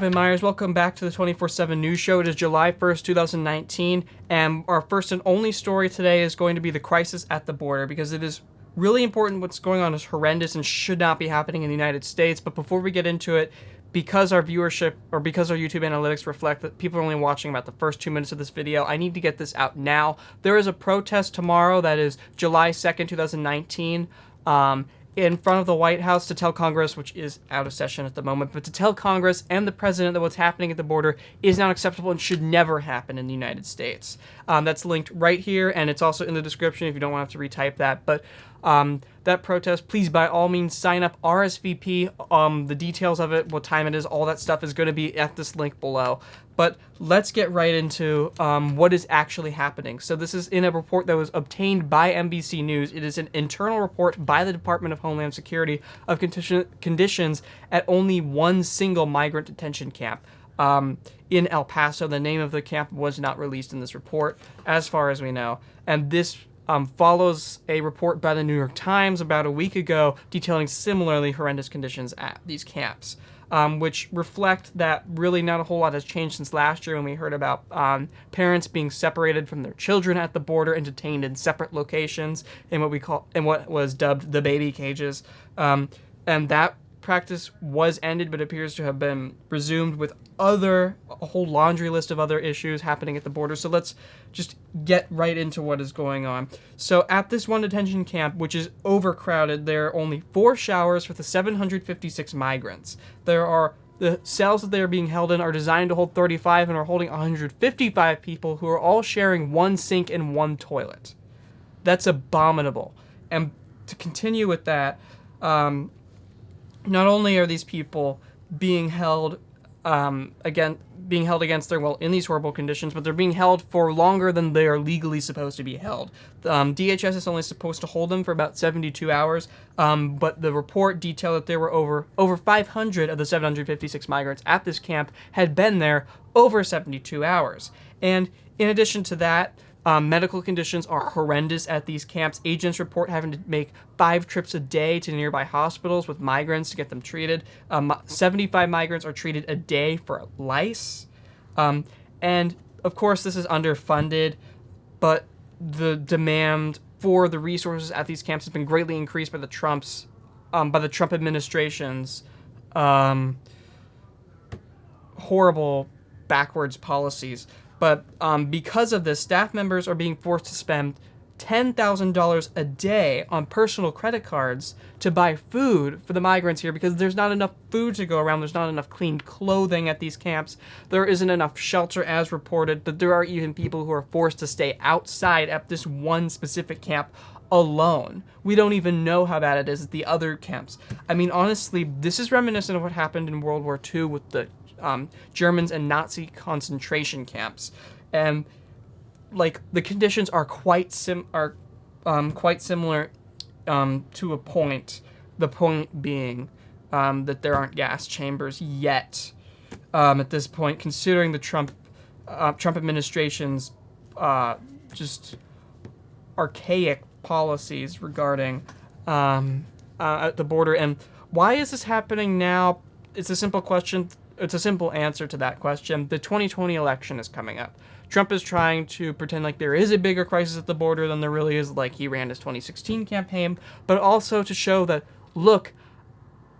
Stephen Myers. Welcome back to the 24/7 News Show. It is July 1st, 2019, and our first and only story today is going to be the crisis at the border, because it is really important. What's going on is horrendous and should not be happening in the United States. But before we get into it, because our viewership, or because our YouTube analytics reflect that people are only watching about the first 2 minutes of this video, I need to get this out now. There is a protest tomorrow that is July 2nd, 2019, in front of the White House to tell Congress, which is out of session at the moment, but to tell Congress and the president that what's happening at the border is not acceptable and should never happen in the United States. That's linked right here, and it's also in the description if you don't want to have to retype that. But that protest, please by all means sign up, RSVP. The details of it, what time it is, all that stuff is going to be at this link below. But let's get right into what is actually happening. So this is in a report that was obtained by NBC News. It is an internal report by the Department of Homeland Security of conditions at only one single migrant detention camp in El Paso. The name of the camp was not released in this report, as far as we know. And this follows a report by the New York Times about a week ago detailing similarly horrendous conditions at these camps, which reflect that really not a whole lot has changed since last year when we heard about parents being separated from their children at the border and detained in separate locations in what was dubbed the baby cages. And that practice was ended, but appears to have been resumed with a whole laundry list of other issues happening at the border. So let's just get right into what is going on. So at this one detention camp, which is overcrowded, there are only 4 showers for the 756 migrants. The cells that they are being held in are designed to hold 35 and are holding 155 people who are all sharing one sink and one toilet. That's abominable. And to continue with that, not only are these people being held against their will in these horrible conditions, but they're being held for longer than they are legally supposed to be held. DHS is only supposed to hold them for about 72 hours, but the report detailed that there were over 500 of the 756 migrants at this camp had been there over 72 hours. And in addition to that, medical conditions are horrendous at these camps. Agents report having to make 5 trips a day to nearby hospitals with migrants to get them treated. 75 migrants are treated a day for lice. And of course, this is underfunded, but the demand for the resources at these camps has been greatly increased by the Trump administration's horrible backwards policies. But because of this, staff members are being forced to spend $10,000 a day on personal credit cards to buy food for the migrants here, because there's not enough food to go around. There's not enough clean clothing at these camps. There isn't enough shelter as reported, but there are even people who are forced to stay outside at this one specific camp alone. We don't even know how bad it is at the other camps. I mean, honestly, this is reminiscent of what happened in World War II with the Germans and Nazi concentration camps, and like the conditions are quite similar to a point. The point being that there aren't gas chambers yet at this point, considering the Trump administration's just archaic policies regarding at the border. And why is this happening now? It's a simple question. It's a simple answer to that question. The 2020 election is coming up. Trump is trying to pretend like there is a bigger crisis at the border than there really is, like he ran his 2016 campaign, but also to show that, look,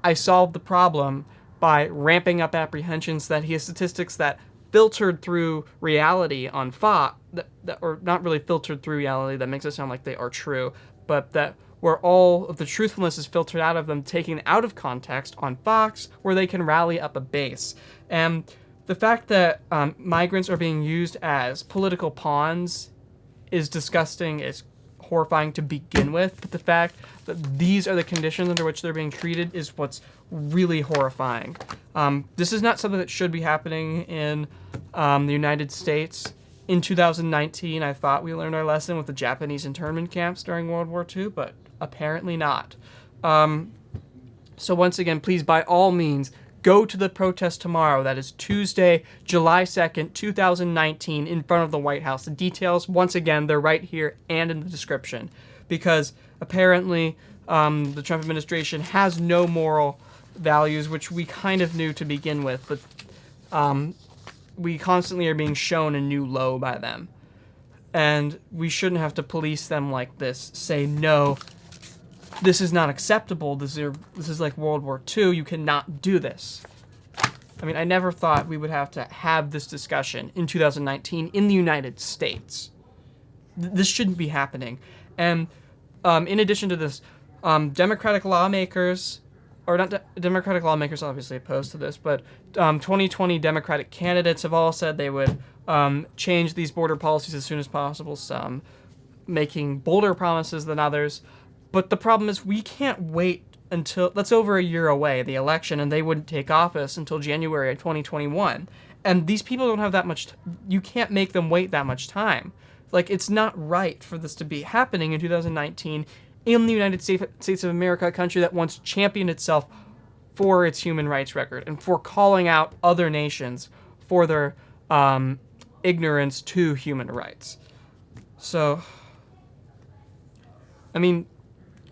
I solved the problem by ramping up apprehensions, that he has statistics that filtered through reality on Fox, or not really filtered through reality, that makes it sound like they are true, but that where all of the truthfulness is filtered out of them, taken out of context on Fox, where they can rally up a base. And the fact that migrants are being used as political pawns is disgusting, is horrifying to begin with, but the fact that these are the conditions under which they're being treated is what's really horrifying. This is not something that should be happening in the United States. In 2019, I thought we learned our lesson with the Japanese internment camps during World War II, but apparently not. So once again, please, by all means, go to the protest tomorrow. That is Tuesday, July 2nd, 2019, in front of the White House. The details, once again, they're right here and in the description, because apparently the Trump administration has no moral values, which we kind of knew to begin with, but we constantly are being shown a new low by them. And we shouldn't have to police them like this. Say, no, this is not acceptable. This is like World War II. You cannot do this. I mean, I never thought we would have to have this discussion in 2019 in the United States. This shouldn't be happening. And in addition to this, Democratic lawmakers, or not Democratic lawmakers obviously opposed to this, but 2020 Democratic candidates have all said they would change these border policies as soon as possible, some making bolder promises than others. But the problem is we can't wait until, that's over a year away, the election, and they wouldn't take office until January of 2021. And these people don't have that much, you can't make them wait that much time. Like, it's not right for this to be happening in 2019 in the United States of America, a country that once championed itself for its human rights record and for calling out other nations for their ignorance to human rights. So, I mean,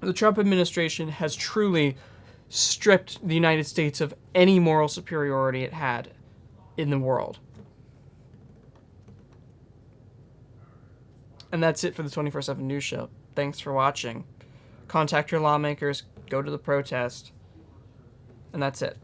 the Trump administration has truly stripped the United States of any moral superiority it had in the world. And that's it for the 24/7 News Show. Thanks for watching. Contact your lawmakers, go to the protest, and that's it.